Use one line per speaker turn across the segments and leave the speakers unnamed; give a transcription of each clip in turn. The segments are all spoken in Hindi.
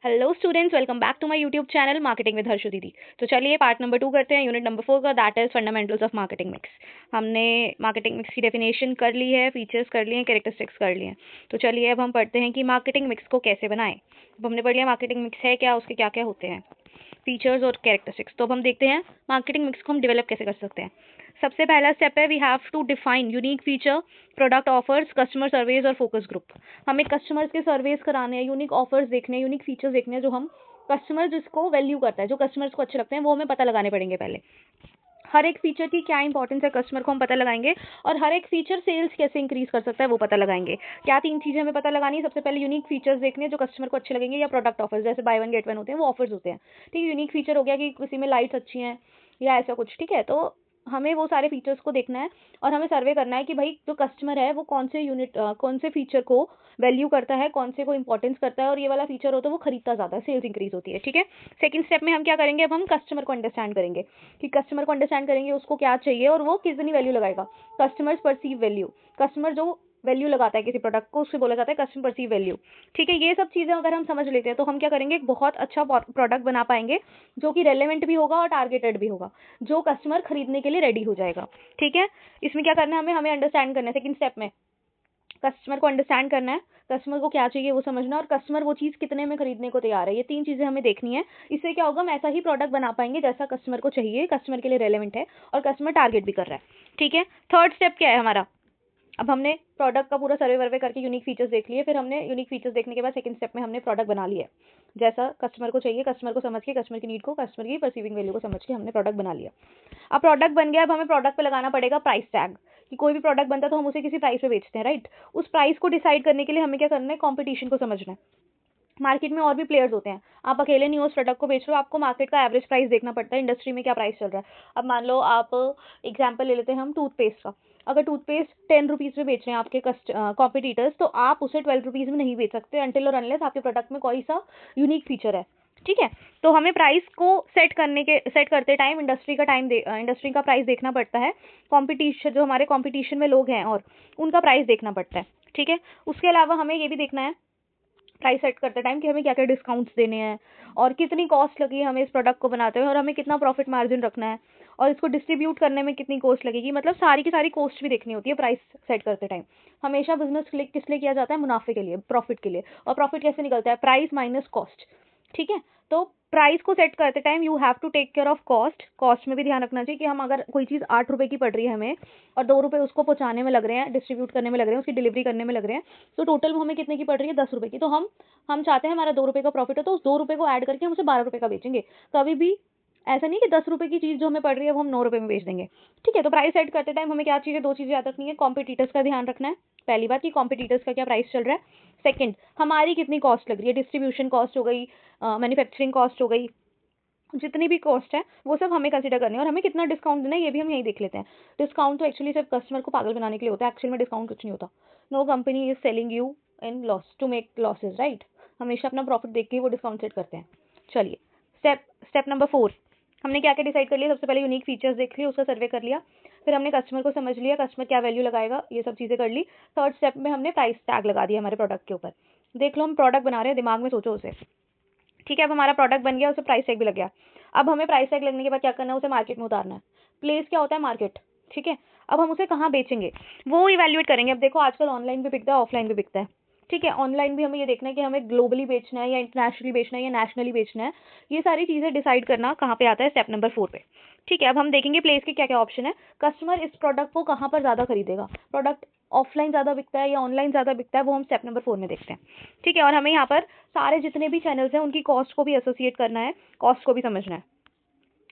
Hello students, welcome back to my YouTube channel marketing with Harshu दीदी। तो चलिए पार्ट नंबर 2 करते हैं, यूनिट नंबर 4 का, that is fundamentals of marketing mix. हमने मार्केटिंग मिक्स की डेफिनेशन कर ली है, फीचर्स कर लिए हैं, कैरेक्टरिस्टिक्स कर लिए हैं। तो चलिए अब हम पढ़ते हैं कि मार्केटिंग मिक्स को कैसे बनाएं। अब हमने पढ़ लिया मार्केटिंग मिक्स है क्या, उसके क्या क्या होते हैं फीचर्स और कैरेक्टरिस्टिक्स। तो अब हम देखते हैं मार्केटिंग मिक्स को हम डेवलप कैसे कर सकते हैं। सबसे पहला स्टेप है, we have to define unique feature, product offers, customer surveys और फोकस ग्रुप। हमें कस्टमर्स के सर्वेज कराने हैं, यूनिक ऑफर्स देखने हैं, यूनिक फीचर्स देखने हैं जो हम कस्टमर जिसको वैल्यू करता है, जो कस्टमर्स को अच्छे लगते हैं, वो हमें पता लगाने पड़ेंगे। पहले हर एक फीचर की क्या इंपॉर्टेंस है कस्टमर को हम पता लगाएंगे, और हर एक फीचर सेल्स कैसे इंक्रीज कर सकता है वो पता लगाएंगे। क्या 3 चीजें हमें पता लगानी है। सबसे पहले यूनिक फीचर्स देखने हैं जो कस्टमर को अच्छे लगेंगे, या प्रोडक्ट ऑफर्स जैसे बाय वन गेट वन होते हैं, वो ऑफर्स होते हैं। ठीक है, यूनिक फीचर हो गया कि किसी में लाइट्स अच्छी हैं या ऐसा कुछ। ठीक है, तो हमें वो सारे फीचर्स को देखना है और हमें सर्वे करना है कि भाई जो कस्टमर है वो कौन से फीचर को वैल्यू करता है, कौन से को इंपॉर्टेंस करता है, और ये वाला फीचर हो तो वो खरीदता ज्यादा है, सेल्स इंक्रीज होती है। ठीक है, सेकंड स्टेप में हम क्या करेंगे, अब हम कस्टमर को अंडरस्टैंड करेंगे कि कस्टमर को अंडरस्टैंड करेंगे उसको क्या चाहिए और वो कितनी वैल्यू लगाएगा। कस्टमर्स परसीव वैल्यू, कस्टमर जो वैल्यू लगाता है किसी प्रोडक्ट को उससे बोला जाता है कस्टमर परसीव वैल्यू। ठीक है, ये सब चीजें अगर हम समझ लेते हैं तो हम क्या करेंगे, एक बहुत अच्छा प्रोडक्ट बना पाएंगे जो कि रेलेवेंट भी होगा और टारगेटेड भी होगा, जो कस्टमर खरीदने के लिए रेडी हो जाएगा। ठीक है, इसमें क्या करना है, हमें हमें अंडरस्टैंड करना है। सेकंड स्टेप में कस्टमर को अंडरस्टैंड करना है, कस्टमर को क्या चाहिए वो समझना, और कस्टमर वो चीज कितने में खरीदने को तैयार है, ये 3 चीजें हमें देखनी है। इससे क्या होगा, हम ऐसा ही प्रोडक्ट बना पाएंगे जैसा कस्टमर को चाहिए, कस्टमर के लिए रेलेवेंट है और कस्टमर टारगेट भी कर रहा है। ठीक है, थर्ड स्टेप क्या है हमारा, अब हमने प्रोडक्ट का पूरा सर्वे वर्वे करके यूनिक फीचर्स देख लिए, फिर हमने यूनिक फीचर्स देखने के बाद सेकंड स्टेप में हमने प्रोडक्ट बना लिया जैसा कस्टमर को चाहिए, कस्टमर को समझ के, कस्टमर की नीड को, कस्टमर की परसीविंग वैल्यू को समझ के हमने प्रोडक्ट बना लिया। अब प्रोडक्ट बन गया, अब हमें प्रोडक्ट पे लगाना पड़ेगा प्राइस टैग, कि कोई भी प्रोडक्ट बनता है तो हम उसे किसी प्राइस पे बेचते हैं, राइट। उस प्राइस को डिसाइड करने के लिए हमें क्या करना है, कंपटीशन को समझना है। मार्केट में और भी प्लेयर्स होते हैं, आप अकेले नहीं हो उस प्रोडक्ट को बेच रहे हो, आपको मार्केट का एवरेज प्राइस देखना पड़ता है, इंडस्ट्री में क्या प्राइस चल रहा है। अब मान लो आप एग्जांपल ले लेते हैं हम टूथपेस्ट का, अगर टूथपेस्ट 10 रुपीज़ में बेच रहे हैं आपके कॉम्पिटिटर्स, तो आप उसे 12 रुपीज़ में नहीं बेच सकते अनटिल और अनलेस आपके प्रोडक्ट में कोई सा यूनिक फीचर है। ठीक है, तो हमें प्राइस को सेट करते टाइम इंडस्ट्री का प्राइस देखना पड़ता है, कॉम्पिटिशन जो हमारे कॉम्पिटिशन में लोग हैं और उनका प्राइस देखना पड़ता है। ठीक है, उसके अलावा हमें ये भी देखना है प्राइस सेट करते टाइम कि हमें क्या क्या डिस्काउंट्स देने हैं, और कितनी कॉस्ट लगी है हमें इस प्रोडक्ट को बनाते हुए, और हमें कितना प्रॉफिट मार्जिन रखना है, और इसको डिस्ट्रीब्यूट करने में कितनी कॉस्ट लगेगी। मतलब सारी की सारी कॉस्ट भी देखनी होती है प्राइस सेट करते टाइम। हमेशा बिजनेस किस लिए किया जाता है, मुनाफे के लिए, प्रॉफिट के लिए। और प्रॉफिट कैसे निकलता है, प्राइस माइनस कॉस्ट। ठीक है, तो प्राइस को सेट करते time you have to take care of cost. Cost में भी ध्यान रखना चाहिए कि हम अगर कोई चीज़ 8 रुपए की पड़ रही है हमें, और 2 रुपए उसको पहुंचाने में लग रहे हैं, डिस्ट्रीब्यूट करने में लग रहे हैं, उसकी डिलीवरी करने में लग रहे हैं, तो टोटल वो हमें कितने की पड़ रही है, 10 रुपए की। तो हम चाहते हैं हमारा 2 रुपए का प्रॉफिट हो, तो उस 2 रुपए को ऐड करके हम उसे 12 रुपए का बेचेंगे। कभी भी ऐसा नहीं कि 10 रुपए की चीज जो हमें पड़ रही है वो हम 9 रुपए में बेच देंगे। ठीक है, तो प्राइस सेट करते टाइम हमें क्या चीजें, 2 चीजें याद रखनी है। कॉम्पिटिटर्स का ध्यान रखना है, पहली बात कि कॉम्पिटिटर्स का क्या प्राइस चल रहा है। सेकंड, हमारी कितनी कॉस्ट लग रही है, डिस्ट्रीब्यूशन कॉस्ट हो गई, मैन्युफैक्चरिंग कॉस्ट हो गई, जितनी भी कॉस्ट है वो सब हमें कंसीडर करनी है, और हमें कितना डिस्काउंट देना है ये भी हम यही देख लेते हैं। डिस्काउंट तो एक्चुअली सिर्फ कस्टमर को पागल बनाने के लिए होता है, एक्चुअल में डिस्काउंट कुछ नहीं होता। No company is selling you in loss to make losses, right. हमेशा अपना प्रॉफिट देख के ही वो डिस्काउंट सेट करते हैं। चलिए, स्टेप नंबर 4, हमने क्या क्या डिसाइड कर लिया। सबसे पहले यूनिक फीचर्स देख लिया, उसका सर्वे कर लिया, फिर हमने कस्टमर को समझ लिया, कस्टमर क्या वैल्यू लगाएगा, ये सब चीजें कर ली। थर्ड स्टेप में हमने प्राइस टैग लगा दिया हमारे प्रोडक्ट के ऊपर। देख लो, हम प्रोडक्ट बना रहे हैं, दिमाग में सोचो उसे। ठीक है, अब हमारा प्रोडक्ट बन गया, उसे प्राइस टैग भी लग गया। अब हमें प्राइस टैग लगने के बाद क्या करना है, उसे मार्केट में उतारना है। प्लेस क्या होता है, मार्केट। ठीक है, अब हम उसे कहाँ बेचेंगे वो इवैल्यूएट करेंगे। अब देखो, आजकल ऑनलाइन भी बिकता है, ऑफलाइन भी बिकता है। ठीक है, ऑनलाइन भी हमें ये देखना है कि हमें ग्लोबली बेचना है या इंटरनेशनली बेचना है या नेशनली बेचना है। ये सारी चीजें डिसाइड करना कहाँ पे आता है, स्टेप नंबर 4 पे। ठीक है, अब हम देखेंगे प्लेस के क्या क्या ऑप्शन है। कस्टमर इस प्रोडक्ट को कहाँ पर ज्यादा खरीदेगा, प्रोडक्ट ऑफलाइन ज्यादा बिकता है या ऑनलाइन ज्यादा बिकता है, वो हम स्टेप नंबर 4 में देखते हैं। ठीक है, और हमें यहाँ पर सारे जितने भी चैनल्स हैं उनकी कॉस्ट को भी एसोसिएट करना है, कॉस्ट को भी समझना है।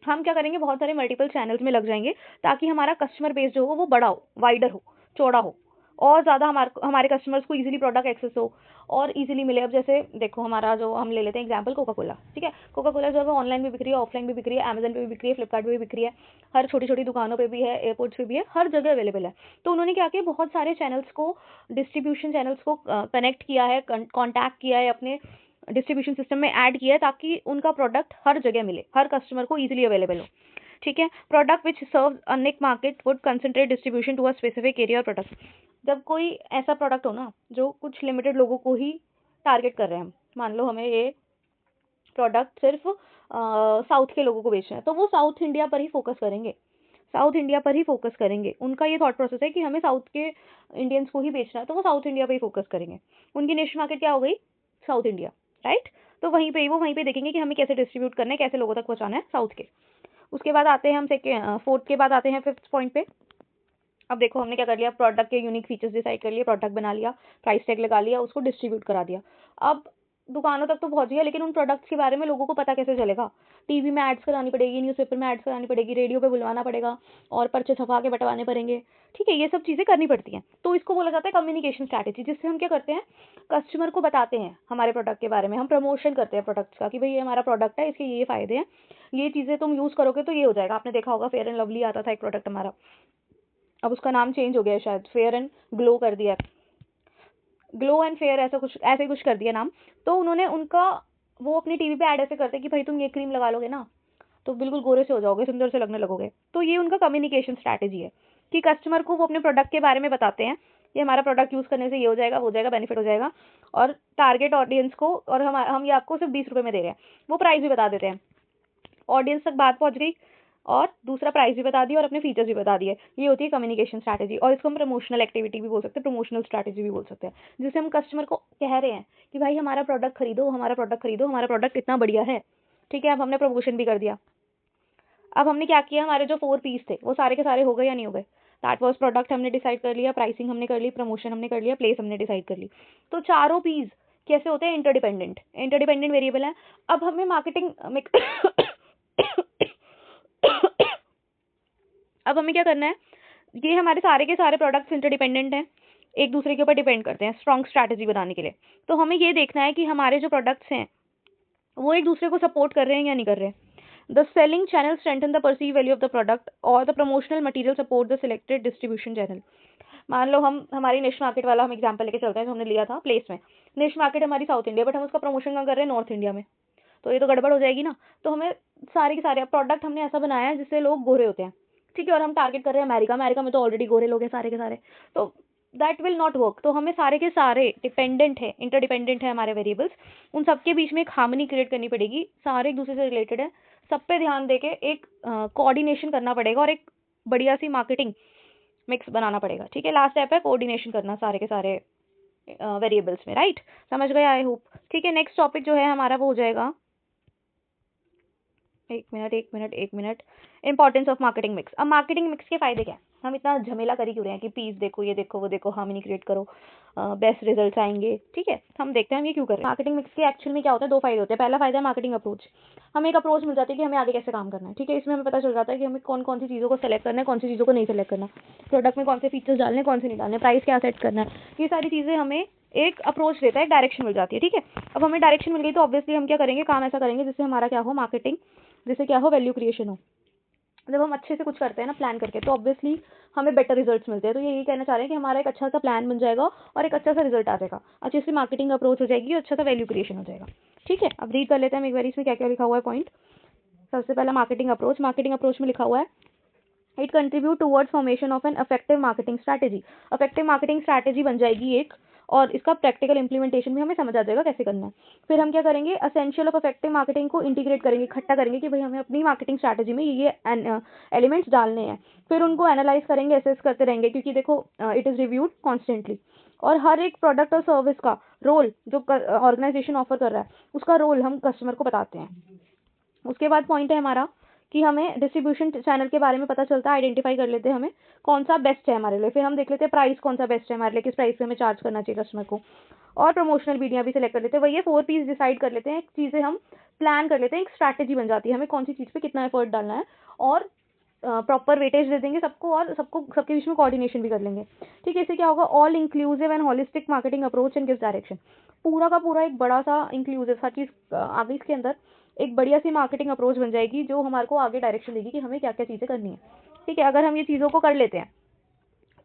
हम क्या करेंगे, बहुत सारे मल्टीपल चैनल्स में लग जाएंगे ताकि हमारा कस्टमर बेस जो हो वो बड़ा हो, वाइडर हो, चौड़ा हो, और ज़्यादा हमारे कस्टमर्स को इजीली प्रोडक्ट एक्सेस हो और इजीली मिले। अब जैसे देखो, हमारा जो हम ले लेते हैं एग्जांपल, कोका कोला। ठीक है, कोका कोला जो है वो ऑनलाइन भी बिक रही है, ऑफलाइन भी बिक रही है, अमेजन पे भी बिक रही है, फ्लिपकार्ट पे भी बिक रही है, हर छोटी छोटी दुकानों पे भी है, एयरपोर्ट्स पे भी है, हर जगह अवेलेबल है। तो उन्होंने क्या किया, बहुत सारे चैनल्स को, डिस्ट्रीब्यूशन चैनल्स को कनेक्ट किया है, कॉन्टैक्ट किया है, अपने डिस्ट्रीब्यूशन सिस्टम में ऐड किया है ताकि उनका प्रोडक्ट हर जगह मिले, हर कस्टमर को इजीली अवेलेबल हो। ठीक है, product which serve a niche market would concentrate distribution to a specific area और प्रोडक्ट। जब कोई ऐसा प्रोडक्ट हो ना जो कुछ लिमिटेड लोगों को ही टारगेट कर रहे हैं हम, मान लो हमें ये प्रोडक्ट सिर्फ साउथ के लोगों को बेचना है, तो वो साउथ इंडिया पर ही फोकस करेंगे, साउथ इंडिया पर ही फोकस करेंगे। उनका ये थॉट प्रोसेस है कि हमें साउथ के इंडियंस को ही बेचना है, तो वो साउथ इंडिया पे ही फोकस करेंगे। उनकी निश मार्केट क्या हो गई? South India, right. तो वहीं पे देखेंगे कि हमें कैसे डिस्ट्रीब्यूट करना है, कैसे लोगों तक पहुंचाना है साउथ के। उसके बाद आते हैं हम फोर्थ के बाद आते हैं फिफ्थ पॉइंट पे। अब देखो हमने क्या कर लिया, प्रोडक्ट के यूनिक फीचर्स डिसाइड कर लिए, प्रोडक्ट बना लिया, प्राइस टैग लगा लिया, उसको डिस्ट्रीब्यूट करा दिया। अब दुकानों तक तो पहुंच गया, लेकिन उन प्रोडक्ट्स के बारे में लोगों को पता कैसे चलेगा? टीवी में एड्स करानी पड़ेगी, न्यूज़पेपर में एड्स करानी पड़ेगी, रेडियो पे बुलवाना पड़ेगा और पर्चे छपा के बंटवाने पड़ेंगे। ठीक है, ये सब चीज़ें करनी पड़ती हैं। तो इसको बोला जाता है कम्युनिकेशन स्ट्रैटेजी, जिससे हम क्या करते हैं, कस्टमर को बताते हैं हमारे प्रोडक्ट के बारे में, हम प्रमोशन करते हैं प्रोडक्ट्स का कि भाई ये हमारा प्रोडक्ट है, इसके ये फायदे हैं, ये चीज़ें तुम यूज़ करोगे तो ये हो जाएगा। आपने देखा होगा फेयर एंड लवली आता था एक प्रोडक्ट हमारा, अब उसका नाम चेंज हो गया है, शायद फेयर एंड ग्लो कर दिया है, ग्लो एंड फेयर ऐसा कुछ, ऐसे कुछ कर दिया नाम। तो उन्होंने उनका वो अपनी टीवी पे ऐड ऐसे करते कि भाई तुम ये क्रीम लगा लोगे ना तो बिल्कुल गोरे से हो जाओगे, सुंदर से लगने लगोगे। तो ये उनका कम्युनिकेशन स्ट्रैटेजी है कि कस्टमर को वो अपने प्रोडक्ट के बारे में बताते हैं कि हमारा प्रोडक्ट यूज़ करने से ये हो जाएगा, वो हो जाएगा, बेनिफिट हो जाएगा। और टारगेट ऑडियंस को, और हम ये आपको सिर्फ 20 रुपये में दे रहे हैं, वो प्राइस भी बता देते हैं, ऑडियंस तक बात पहुंच गई, और दूसरा प्राइस भी बता दिया और अपने फीचर्स भी बता दिए। ये होती है कम्युनिकेशन स्ट्रैटेजी, और इसको हम प्रमोशनल एक्टिविटी भी बोल सकते हैं, प्रमोशनल स्ट्रैटेजी भी बोल सकते हैं, जिससे हम कस्टमर को कह रहे हैं कि भाई हमारा प्रोडक्ट खरीदो, हमारा प्रोडक्ट खरीदो, हमारा प्रोडक्ट इतना बढ़िया है। ठीक है, अब हमने प्रमोशन भी कर दिया। अब हमने क्या किया, हमारे जो 4 पीस थे वो सारे के सारे हो गए या नहीं हो गए? दैट वाज प्रोडक्ट हमने डिसाइड कर लिया, प्राइसिंग हमने कर ली, प्रमोशन हमने कर लिया, प्लेस हमने डिसाइड कर ली। तो चारों पीस कैसे होते हैं? इंटरडिपेंडेंट, इंटरडिपेंडेंट वेरिएबल है। अब हमें मार्केटिंग में अब हमें क्या करना है, ये हमारे सारे के सारे प्रोडक्ट्स इंटरडिपेंडेंट हैं, एक दूसरे के ऊपर डिपेंड करते हैं स्ट्रॉन्ग स्ट्रैटेजी बनाने के लिए। तो हमें ये देखना है कि हमारे जो प्रोडक्ट्स हैं वो एक दूसरे को सपोर्ट कर रहे हैं या नहीं कर रहे हैं। The selling channel strengthen the perceive value of the product और the promotional material support the selected distribution channel. मान लो हम हमारी निश मार्केट वाला हम एग्जांपल लेके चलते हैं जो हमने लिया था प्लेस में। निश मार्केट हमारी साउथ इंडिया, बट हम उसका प्रमोशन कहाँ कर रहे हैं? नॉर्थ इंडिया में। तो ये तो गड़बड़ हो जाएगी ना। तो हमें सारे के सारे प्रोडक्ट हमने ऐसा बनाया है जिससे लोग गोरे होते हैं, ठीक है, और हम टारगेट कर रहे हैं अमेरिका, अमेरिका में तो ऑलरेडी गोरे लोग हैं सारे के सारे, तो दैट विल नॉट वर्क। तो हमें सारे के सारे डिपेंडेंट है, इंटरडिपेंडेंट है हमारे वेरिएबल्स, उन सबके बीच में एक हार्मनी क्रिएट करनी पड़ेगी, सारे एक दूसरे से रिलेटेड है, सब पे ध्यान देके एक कोऑर्डिनेशन करना पड़ेगा और एक बढ़िया सी मार्केटिंग मिक्स बनाना पड़ेगा। ठीक है, लास्ट स्टेप है कोऑर्डिनेशन करना सारे के सारे वेरिएबल्स में, राइट? समझ गए आई होप। ठीक है, नेक्स्ट टॉपिक जो है हमारा वो हो जाएगा, एक minute, importance of marketing mix. अब मार्केटिंग मिक्स के फायदे क्या है? हम इतना झमेला कर ही क्यों रहे हैं कि पीस देखो, ये देखो, वो देखो, हार्मनी क्रिएट करो, बेस्ट रिजल्ट्स आएंगे। ठीक है, हम देखते हैं हम ये क्यों कर रहे हैं। मार्केटिंग मिक्स के एक्चुअल में क्या होता है? 2 फायदे होते हैं। पहला फायदा है मार्केटिंग अप्रोच, हमें एक अप्रोच मिल जाती है कि हमें आगे कैसे काम करना है। ठीक है, इसमें हमें पता चल जाता है कि हमें कौन कौन सी चीज़ों को सेलेक्ट करना है, कौन सी चीज़ों को नहीं सेलेक्ट करना, प्रोडक्ट में कौन से फीचर्स डालने, कौन से नहीं डालने, प्राइस क्या सेट करना है, ये सारी चीज़ें हमें एक अप्रोच देता है, एक डायरेक्शन मिल जाती है। ठीक है, अब हमें डायरेक्शन मिल गई तो ऑब्वियसली हम क्या करेंगे, काम ऐसा करेंगे जिससे हमारा क्या हो, मार्केटिंग, जिससे क्या हो, वैल्यू क्रिएशन हो। जब हम अच्छे से कुछ करते हैं ना प्लान करके, तो ऑब्वियसली हमें बेटर रिजल्ट्स मिलते हैं। तो ये यही कहना चाह रहे हैं कि हमारा एक अच्छा सा प्लान बन जाएगा और एक अच्छा सा रिजल्ट आ जाएगा, अच्छी सी मार्केटिंग अप्रोच हो जाएगी और अच्छा सा वैल्यू क्रिएशन हो जाएगा। ठीक है, अब रीड कर लेते हैं हम एक बार इसमें क्या क्या लिखा हुआ है पॉइंट। सबसे पहला मार्केटिंग अप्रोच, मार्केटिंग अप्रोच में लिखा हुआ है it contribute towards formation of an effective marketing strategy. Effective marketing strategy बन जाएगी एक, और इसका प्रैक्टिकल इंप्लीमेंटेशन भी हमें समझ आ जाएगा कैसे करना है। फिर हम क्या करेंगे, असेंशियल ऑफ इफेक्टिव मार्केटिंग को इंटीग्रेट करेंगे, इकट्ठा करेंगे कि भाई हमें अपनी मार्केटिंग स्ट्रैटेजी में ये एलिमेंट्स डालने हैं। फिर उनको एनालाइज करेंगे, असेस करते रहेंगे, क्योंकि देखो इट इज़ रिव्यूड कॉन्स्टेंटली, और हर एक प्रोडक्ट और सर्विस का रोल जो ऑर्गेनाइजेशन ऑफर कर रहा है उसका रोल हम कस्टमर को बताते हैं। उसके बाद पॉइंट है हमारा कि हमें डिस्ट्रीब्यूशन चैनल के बारे में पता चलता है, आइडेंटिफाई कर लेते हैं हमें कौन सा बेस्ट है हमारे लिए। फिर हम देख लेते हैं प्राइस कौन सा बेस्ट है हमारे लिए, किस प्राइस पे हमें चार्ज करना चाहिए कस्टमर को, और प्रमोशनल वीडियो भी सिलेक्ट कर लेते हैं। वही 4 पीस डिसाइड कर लेते हैं, चीज़ें हम प्लान कर लेते हैं, एक स्ट्रैटेजी बन जाती है हमें कौन सी चीज़ पे कितना एफर्ट डालना है, और प्रॉपर वेटेज दे देंगे सबको, और सबके बीच में कोऑर्डिनेशन भी कर लेंगे। ठीक है, इससे क्या होगा, all inclusive and holistic marketing approach in किस डायरेक्शन, पूरा का पूरा एक बड़ा सा इंक्लूसिव हर चीज़ आगे इसके अंदर एक बढ़िया सी मार्केटिंग अप्रोच बन जाएगी जो हमारे को आगे डायरेक्शन देगी कि हमें क्या क्या चीज़ें करनी है। ठीक है, अगर हम ये चीज़ों को कर लेते हैं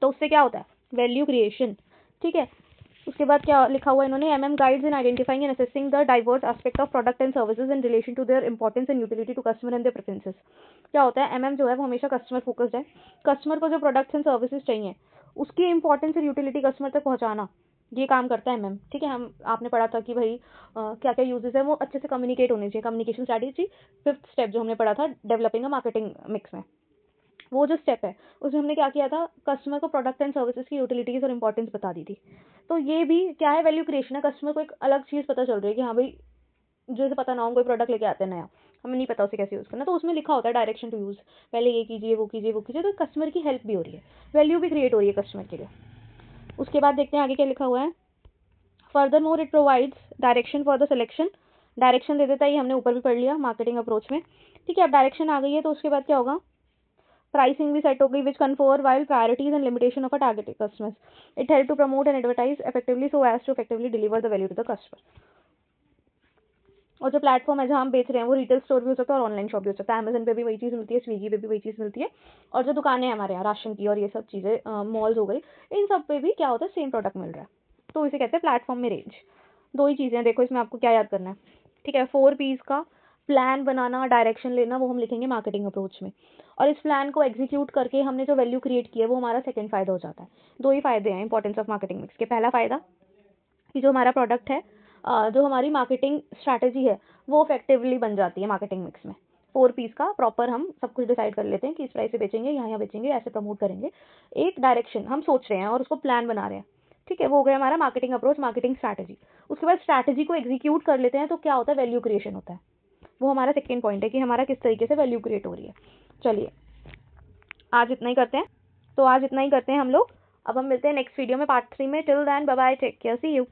तो उससे क्या होता है, वैल्यू क्रिएशन। ठीक है, उसके बाद क्या लिखा हुआ है इन्होंने, MM guides in identifying and assessing the diverse aspect of product and services in relation to their importance and utility to customer and their preferences. क्या होता है, एमएम जो है वो हमेशा कस्टमर फोकस्ड है, कस्टमर को जो प्रोडक्ट्स एंड सर्विसेज चाहिए उसकी इंपॉर्टेंस और यूटिलिटी कस्टमर तक पहुंचाना, ये काम करता है मैम, ठीक है। हम आपने पढ़ा था कि भाई क्या क्या यूजेस है, वो अच्छे से कम्युनिकेट होने चाहिए, कम्युनिकेशन स्ट्रैटेजी। 5th स्टेप जो हमने पढ़ा था डेवलपिंग अ मार्केटिंग मिक्स में, वो जो स्टेप है उसमें हमने क्या किया था, कस्टमर को प्रोडक्ट एंड सर्विसेज की यूटिलिटीज और इंपॉर्टेंस बता दी थी। तो ये भी क्या है, वैल्यू क्रिएशन है। कस्टमर को एक अलग चीज़ पता चल रही है कि हाँ भाई, जो इसे पता ना हो, कोई प्रोडक्ट लेके आते हैं नया, हमें नहीं पता उसे कैसे यूज़ करना, तो उसमें लिखा होता है डायरेक्शन टू यूज़, पहले ये कीजिए वो कीजिए वो कीजिए, तो कस्टमर की हेल्प भी हो रही है, वैल्यू भी क्रिएट हो रही है कस्टमर के लिए। उसके बाद देखते हैं आगे क्या लिखा हुआ है। Furthermore it provides direction for the selection, direction दे देता है, ये हमने ऊपर भी पढ़ लिया मार्केटिंग अप्रोच में, ठीक है। अब डायरेक्शन आ गई है तो उसके बाद क्या होगा, प्राइसिंग भी सेट हो गई, which confer while priorities and limitation of a targeted customers, it help to promote and advertise effectively so as to effectively deliver the value to the customer. और जो प्लेटफॉर्म है जहाँ हम बेच रहे हैं वो रिटेल स्टोर भी हो सकता है और ऑनलाइन शॉप भी हो सकता है, अमेजन पे भी वही चीज़ मिलती है, स्विगी पे भी वही चीज़ मिलती है, और जो दुकानें हैं हमारे यहाँ राशन की और ये सब चीज़ें, मॉल्स हो गई, इन सब पे भी क्या होता है, सेम प्रोडक्ट मिल रहा है, तो इसे कहते हैं प्लेटफॉर्म में रेंज। दो ही चीज़ें हैं, देखो इसमें आपको क्या याद करना है, ठीक है। 4 P's का प्लान बनाना, डायरेक्शन लेना, वो हम लिखेंगे मार्केटिंग अप्रोच में, और इस प्लान को एग्जीक्यूट करके हमने जो वैल्यू क्रिएट की है वो हमारा सेकंड फायदा हो जाता है। दो ही फायदे हैं इंपॉर्टेंस ऑफ मार्केटिंग मिक्स के। पहला फायदा कि जो हमारा प्रोडक्ट है, जो हमारी मार्केटिंग स्ट्रैटेजी है वो इफेक्टिवली बन जाती है मार्केटिंग मिक्स में। 4 P's का प्रॉपर हम सब कुछ डिसाइड कर लेते हैं कि इस प्राइस से बेचेंगे, यहाँ यहाँ बेचेंगे, ऐसे प्रमोट करेंगे। एक डायरेक्शन हम सोच रहे हैं और उसको प्लान बना रहे हैं, ठीक है, वो हो गया हमारा मार्केटिंग अप्रोच, मार्केटिंग स्ट्रैटेजी। उसके बाद स्ट्रैटेजी को एग्जीक्यूट कर लेते हैं तो क्या होता है, वैल्यू क्रिएशन होता है। वो हमारा सेकेंड पॉइंट है कि हमारा किस तरीके से वैल्यू क्रिएट हो रही है। चलिए आज इतना ही करते हैं, तो आज इतना ही करते हैं हम लोग। अब हम मिलते हैं नेक्स्ट वीडियो में, पार्ट 3 में। Till then bye bye, take care, see you.